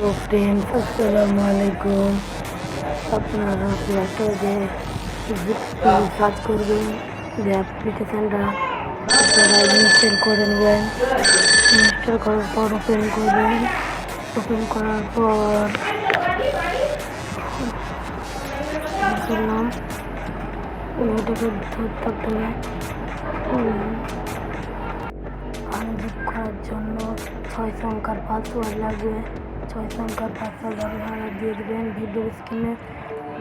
তো ফ্রেন্ডস আসসালামু আলাইকুম। আপনারা প্লে স্টোরে সার্চ করবেন যে অ্যাপ্লিকেশানটা আপনারা ইনস্টল করে নেবেন। ইনস্টল করার পর ওপেন করবেন। ওপেন করার পর করলাম ওটাকে ধরতে হবে। আনজিপ করার জন্য 6 সংখ্যার পাসওয়ার্ড লাগবে। 6 সংখ্যার পাসওয়ার্ড আপনারা দিয়ে দেবেন। ভিডিওর স্ক্রিনে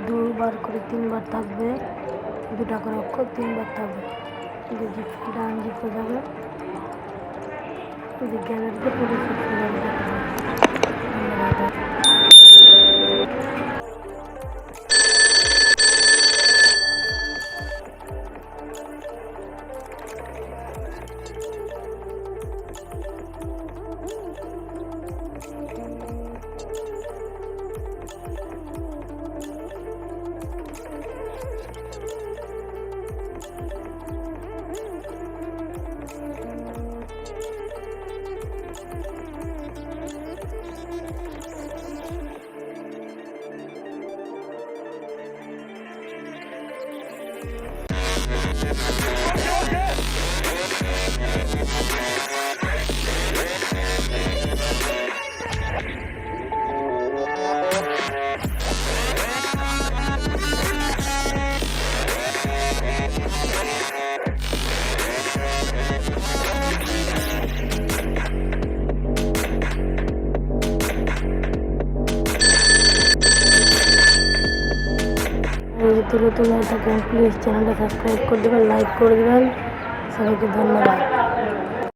2বার করে 3বার থাকবে, 2টা করে অক্ষর 3বার থাকবে। জিপটা আনজিপ হয়ে যাবে। গ্যালারিতে পুরো তুলে থাকেন, প্লিজ চ্যানেলটা সাবস্ক্রাইব করে দেবেন, লাইক করে দেবেন। সবাইকে ধন্যবাদ।